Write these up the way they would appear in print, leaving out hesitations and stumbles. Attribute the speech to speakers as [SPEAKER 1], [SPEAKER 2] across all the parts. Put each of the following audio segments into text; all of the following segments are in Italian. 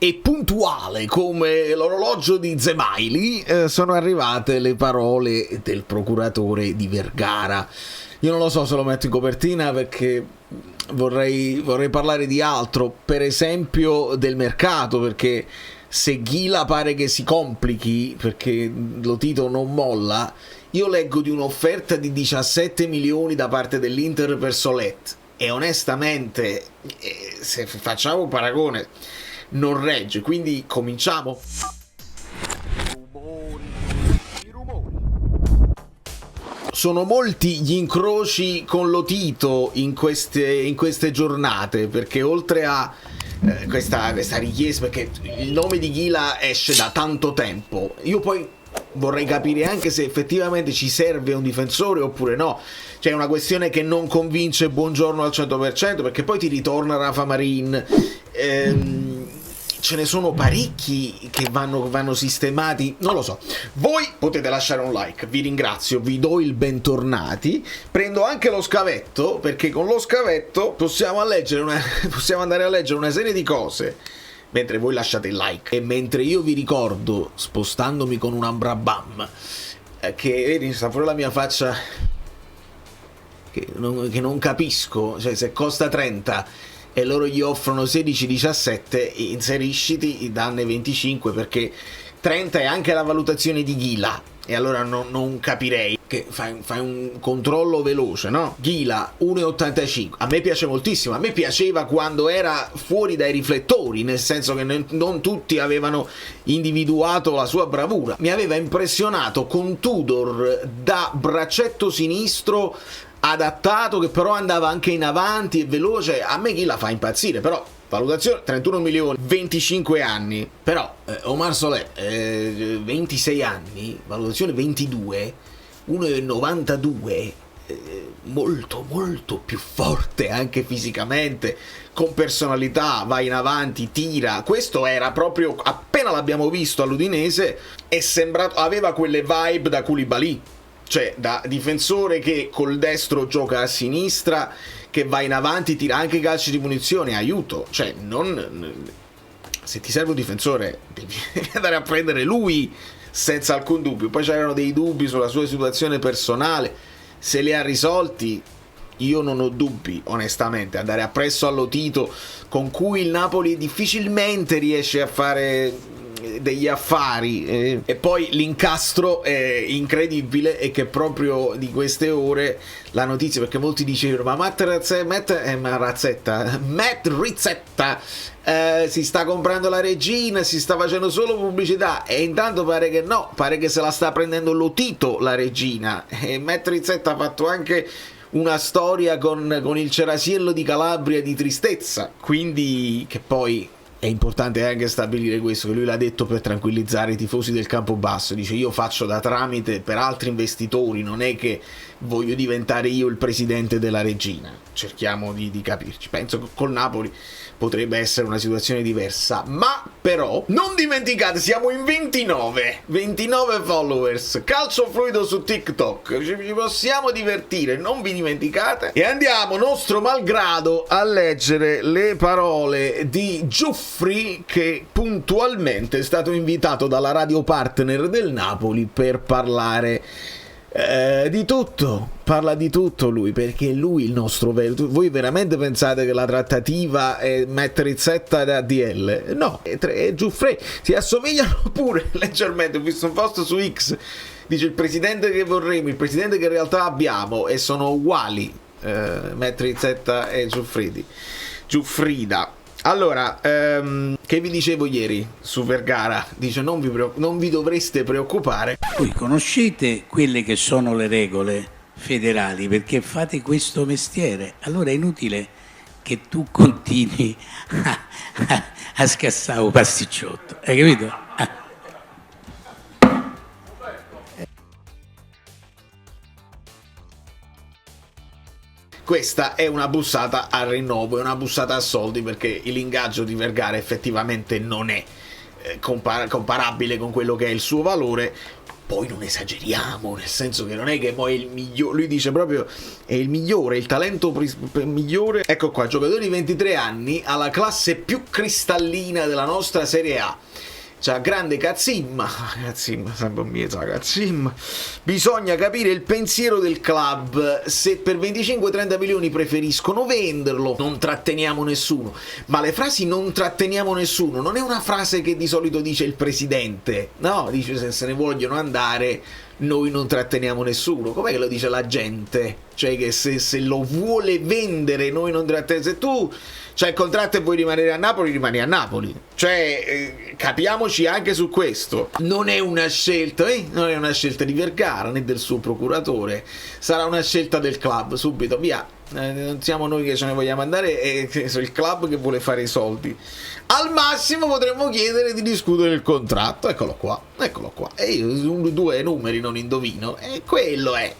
[SPEAKER 1] E puntuale come l'orologio di Zemaili sono arrivate le parole del procuratore di Vergara. Io non lo so se lo metto in copertina perché vorrei parlare di altro, per esempio del mercato, perché se Ghila pare che si complichi perché Lotito non molla, io leggo di un'offerta di 17 milioni da parte dell'Inter per Solet e onestamente se facciamo un paragone non regge, quindi cominciamo. I rumori. Sono molti gli incroci con Lotito in queste giornate, perché oltre a questa richiesta, perché il nome di Ghila esce da tanto tempo, io poi vorrei capire anche se effettivamente ci serve un difensore oppure no. C'è una questione che non convince Buongiorno al 100%, perché poi ti ritorna Rafa Marin. Ce ne sono parecchi che vanno sistemati, non lo so. Voi potete lasciare un like, vi ringrazio, vi do il bentornati. Prendo anche lo scavetto, perché con lo scavetto possiamo andare a leggere una serie di cose mentre voi lasciate il like e mentre io vi ricordo, spostandomi con un Ambrabam, che vedi, sta pure la mia faccia che non capisco, cioè se costa 30 e loro gli offrono 16-17, inserisciti, danne 25, perché 30 è anche la valutazione di Ghila, e allora non capirei che fai un controllo veloce, no? Ghila 1,85, a me piace moltissimo, a me piaceva quando era fuori dai riflettori, nel senso che non tutti avevano individuato la sua bravura. Mi aveva impressionato con Tudor da braccetto sinistro adattato, che però andava anche in avanti e veloce. A me Ghila fa impazzire, però valutazione 31 milioni, 25 anni, però Omar Solé 26 anni, valutazione 22, 1,92, molto molto più forte anche fisicamente, con personalità, va in avanti, tira. Questo era proprio, appena l'abbiamo visto all'Udinese è sembrato, aveva quelle vibe da Koulibaly, cioè da difensore che col destro gioca a sinistra, che va in avanti, tira anche calci di punizione, aiuto, cioè se ti serve un difensore devi andare a prendere lui senza alcun dubbio. Poi c'erano dei dubbi sulla sua situazione personale, se li ha risolti io non ho dubbi onestamente, andare appresso a Lotito, con cui il Napoli difficilmente riesce a fare degli affari, e poi l'incastro è incredibile, e che proprio di queste ore la notizia, perché molti dicevano ma Matt Rizzetta si sta comprando la regina, si sta facendo solo pubblicità, e intanto pare che no, pare che se la sta prendendo Lotito la regina, e Matt Rizzetta ha fatto anche una storia con il Cerasiello di Calabria di tristezza, quindi che poi è importante anche stabilire questo, che lui l'ha detto per tranquillizzare i tifosi del Campobasso, dice io faccio da tramite per altri investitori, non è che voglio diventare io il presidente della regina, cerchiamo di capirci. Penso che col Napoli potrebbe essere una situazione diversa, ma però non dimenticate, siamo in 29 followers, calcio fluido su TikTok, ci possiamo divertire, non vi dimenticate. E andiamo nostro malgrado a leggere le parole di Giuffri, che puntualmente è stato invitato dalla radio partner del Napoli per parlare di tutto. Parla di tutto lui, perché lui il nostro vero. Voi veramente pensate che la trattativa è mettere Rizzetta da DL? No, è Giuffre, si assomigliano pure leggermente. Ho visto un post su X, dice il presidente che vorremmo, il presidente che in realtà abbiamo, e sono uguali, Matt Rizzetta e Giuffrida. Allora, che vi dicevo ieri su Vergara, dice non vi dovreste preoccupare.
[SPEAKER 2] Voi conoscete quelle che sono le regole federali perché fate questo mestiere, allora è inutile che tu continui a scassare un pasticciotto, hai capito?
[SPEAKER 1] Questa è una bussata al rinnovo, è una bussata a soldi, perché l'ingaggio di Vergara effettivamente non è comparabile con quello che è il suo valore, poi non esageriamo, nel senso che non è che poi è il migliore, lui dice proprio è il migliore, il talento migliore. Ecco qua, giocatore di 23 anni alla classe più cristallina della nostra Serie A. C'ha grande cazzimma, sempre miezza cazzimma. Bisogna capire il pensiero del club, se per 25-30 milioni preferiscono venderlo, non tratteniamo nessuno. Ma le frasi non tratteniamo nessuno non è una frase che di solito dice il presidente, no, dice se ne vogliono andare noi non tratteniamo nessuno. Com'è che lo dice la gente? Cioè che se lo vuole vendere noi non tratteniamo, se tu c'hai il contratto e vuoi rimanere a Napoli, rimani a Napoli. Cioè, capiamoci anche su questo. Non è una scelta, non è una scelta di Vergara né del suo procuratore. Sarà una scelta del club, subito, via. Non siamo noi che ce ne vogliamo andare, è il club che vuole fare i soldi. Al massimo potremmo chiedere di discutere il contratto. Eccolo qua. E io due numeri non indovino. E quello è.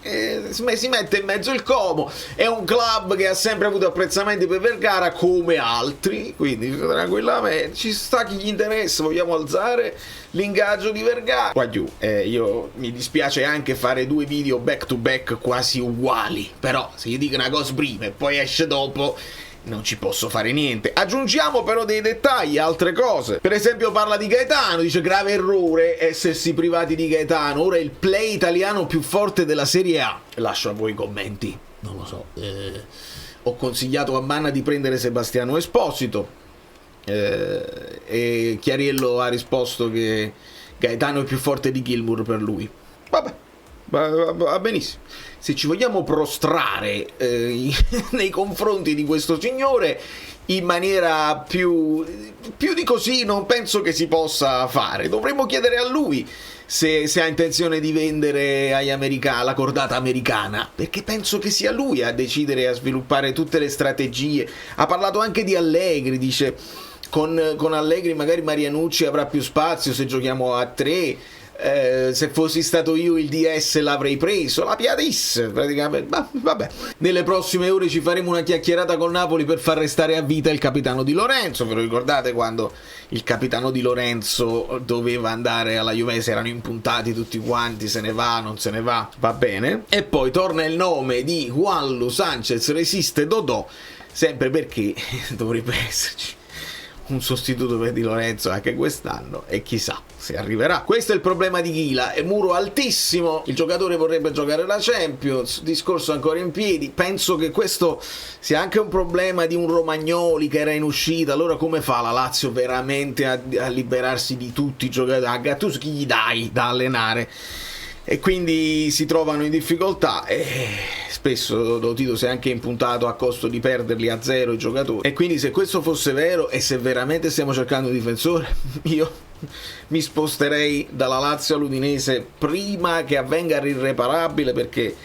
[SPEAKER 1] Si mette in mezzo il Como. È un club che ha sempre avuto apprezzamenti per Vergara come altri. Quindi tranquillamente ci sta chi gli interessa. Vogliamo alzare l'ingaggio di Vergara. Qua giù. Io mi dispiace anche fare 2 video back to back quasi uguali. Però se io dico una cosa prima e poi esce dopo, non ci posso fare niente. Aggiungiamo però dei dettagli, altre cose. Per esempio parla di Gaetano, dice grave errore essersi privati di Gaetano, ora è il play italiano più forte della Serie A. Lascio a voi i commenti, non lo so. Ho consigliato a Manna di prendere Sebastiano Esposito, e Chiariello ha risposto che Gaetano è più forte di Gilmour per lui. Vabbè, va benissimo. Se ci vogliamo prostrare nei confronti di questo signore in maniera più di così non penso che si possa fare. Dovremmo chiedere a lui se ha intenzione di vendere agli americani la cordata americana, perché penso che sia lui a decidere, a sviluppare tutte le strategie. Ha parlato anche di Allegri, dice con Allegri magari Marianucci avrà più spazio se giochiamo a 3. Se fossi stato io il DS l'avrei preso, la Piadis praticamente. Vabbè, nelle prossime ore ci faremo una chiacchierata col Napoli per far restare a vita il capitano Di Lorenzo. Ve lo ricordate quando il capitano Di Lorenzo doveva andare alla Juventus, erano impuntati tutti quanti, se ne va, non se ne va, va bene. E poi torna il nome di Juanlu Sanchez Resiste Dodò, sempre perché dovrebbe esserci un sostituto per Di Lorenzo anche quest'anno e chissà se arriverà. Questo è il problema di Ghila, è muro altissimo, il giocatore vorrebbe giocare la Champions, discorso ancora in piedi. Penso che questo sia anche un problema di un Romagnoli che era in uscita. Allora come fa la Lazio veramente a liberarsi di tutti i giocatori? A Gattuso chi gli dai da allenare? E quindi si trovano in difficoltà e spesso Tito si è anche impuntato a costo di perderli a 0 i giocatori. E quindi se questo fosse vero e se veramente stiamo cercando un difensore, io mi sposterei dalla Lazio all'Udinese prima che avvenga l'irreparabile, perché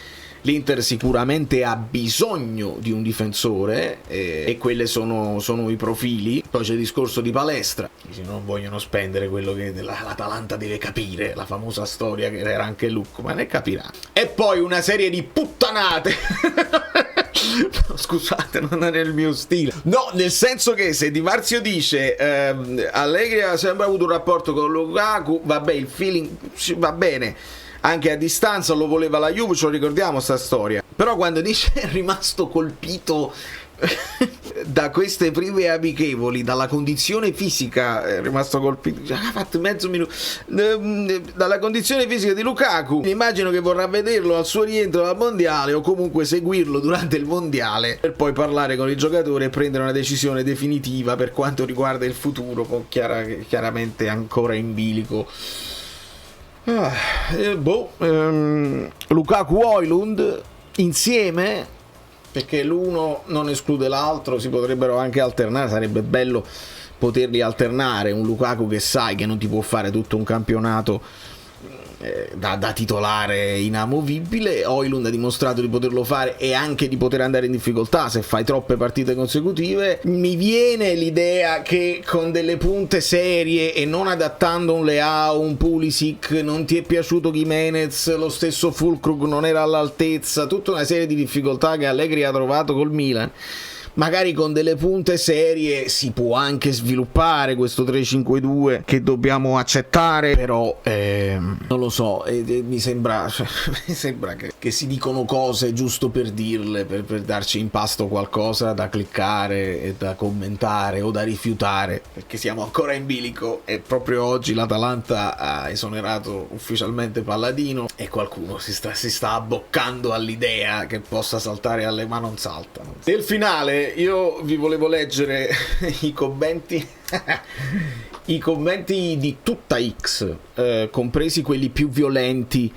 [SPEAKER 1] l'Inter sicuramente ha bisogno di un difensore e quelle sono i profili. Poi c'è il discorso di Palestra, se non vogliono spendere quello che l'Atalanta deve capire, la famosa storia che era anche Lucco, ma ne capirà. E poi una serie di puttanate. Scusate, non è nel mio stile. No, nel senso che se Di Marzio dice Allegri ha sempre avuto un rapporto con Lukaku, vabbè, il feeling va bene, anche a distanza lo voleva la Juve, ce lo ricordiamo sta storia. Però quando dice è rimasto colpito da queste prime amichevoli, dalla condizione fisica, è rimasto colpito, ha fatto mezzo minuto, dalla condizione fisica di Lukaku, immagino che vorrà vederlo al suo rientro dal mondiale o comunque seguirlo durante il mondiale per poi parlare con il giocatore e prendere una decisione definitiva per quanto riguarda il futuro, con chiaramente ancora in bilico. Lukaku Højlund insieme, perché l'uno non esclude l'altro, si potrebbero anche alternare, sarebbe bello poterli alternare, un Lukaku che sai che non ti può fare tutto un campionato da titolare inamovibile. Højlund ha dimostrato di poterlo fare e anche di poter andare in difficoltà se fai troppe partite consecutive. Mi viene l'idea che con delle punte serie e non adattando un Leao, un Pulisic, non ti è piaciuto Gimenez, lo stesso Füllkrug non era all'altezza, tutta una serie di difficoltà che Allegri ha trovato col Milan, magari con delle punte serie si può anche sviluppare questo 352 che dobbiamo accettare, però non lo so, mi sembra che si dicono cose giusto per dirle, per darci in pasto qualcosa da cliccare e da commentare o da rifiutare, perché siamo ancora in bilico e proprio oggi l'Atalanta ha esonerato ufficialmente Palladino e qualcuno si sta abboccando all'idea che possa saltare alle ma non saltano. Nel finale io vi volevo leggere i commenti i commenti di tutta X, compresi quelli più violenti,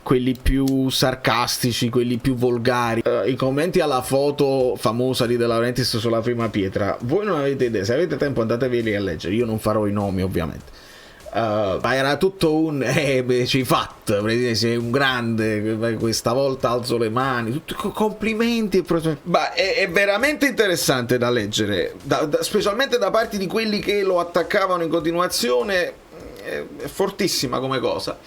[SPEAKER 1] quelli più sarcastici, quelli più volgari, i commenti alla foto famosa di De Laurentiis sulla prima pietra. Voi non avete idea, se avete tempo andateveli a leggere, io non farò i nomi ovviamente. Ma era tutto un ci fatto, sei un grande, questa volta alzo le mani, tutti complimenti. Ma è veramente interessante da leggere, specialmente da parte di quelli che lo attaccavano in continuazione. È fortissima come cosa.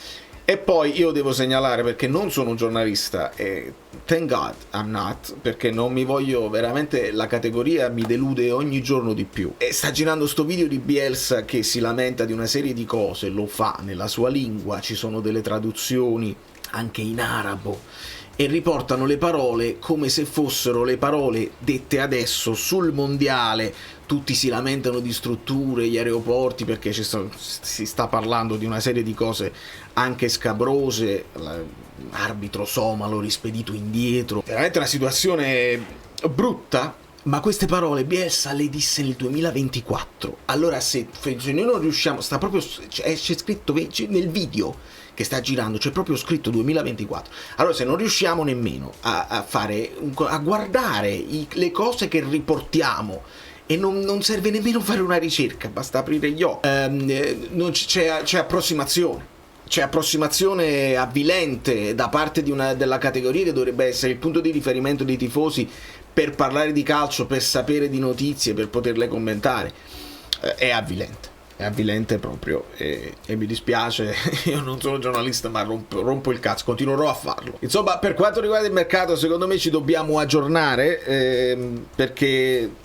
[SPEAKER 1] E poi io devo segnalare, perché non sono un giornalista e thank God I'm not, perché non mi voglio, veramente la categoria mi delude ogni giorno di più. E sta girando sto video di Bielsa che si lamenta di una serie di cose, lo fa nella sua lingua, ci sono delle traduzioni anche in arabo e riportano le parole come se fossero le parole dette adesso sul mondiale. Tutti si lamentano di strutture, gli aeroporti, perché si sta parlando di una serie di cose anche scabrose, l'arbitro somalo rispedito indietro, veramente una situazione brutta. Ma queste parole Bielsa le disse nel 2024. Allora se noi non riusciamo, sta proprio, c'è scritto nel video che sta girando, c'è proprio scritto 2024. Allora se non riusciamo nemmeno a guardare le cose che riportiamo, e non serve nemmeno fare una ricerca, basta aprire gli occhi, c'è approssimazione. C'è approssimazione avvilente da parte della categoria che dovrebbe essere il punto di riferimento dei tifosi per parlare di calcio, per sapere di notizie, per poterle commentare. È avvilente proprio e mi dispiace, io non sono giornalista ma rompo il cazzo, continuerò a farlo. Insomma, per quanto riguarda il mercato, secondo me ci dobbiamo aggiornare, perché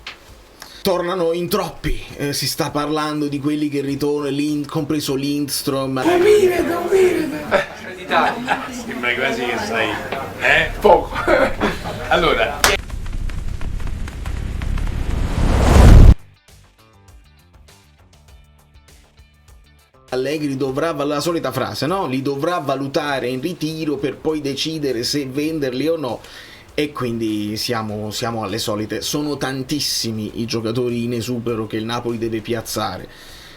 [SPEAKER 1] tornano in troppi, si sta parlando di quelli che ritornano, compreso Lindstrom.
[SPEAKER 3] D'Italia. Sembra quasi che sai, poco. Allora,
[SPEAKER 1] Allegri dovrà, la solita frase, no? Li dovrà valutare in ritiro per poi decidere se venderli o no. E quindi siamo alle solite. Sono tantissimi i giocatori in esubero che il Napoli deve piazzare.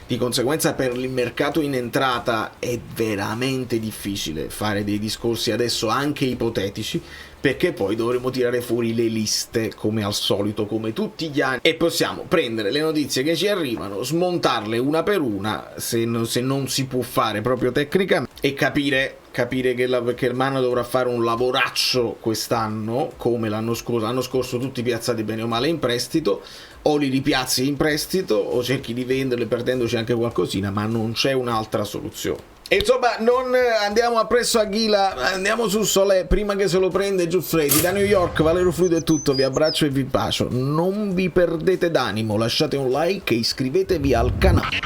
[SPEAKER 1] Di conseguenza per il mercato in entrata è veramente difficile fare dei discorsi adesso anche ipotetici, perché poi dovremo tirare fuori le liste come al solito, come tutti gli anni, e possiamo prendere le notizie che ci arrivano, smontarle una per una, se non si può fare proprio tecnicamente, e capire che il Mano dovrà fare un lavoraccio quest'anno come l'anno scorso tutti piazzati bene o male in prestito, o li ripiazzi in prestito o cerchi di venderli perdendoci anche qualcosina, ma non c'è un'altra soluzione. E insomma, non andiamo appresso a Ghila, andiamo su Solé prima che se lo prende Giuffredi. Da New York, Valerio Fluido è tutto, vi abbraccio e vi bacio, non vi perdete d'animo, lasciate un like e iscrivetevi al canale.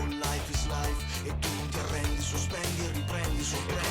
[SPEAKER 4] Life is life e tu interrendi, sospendi e riprendi sopra.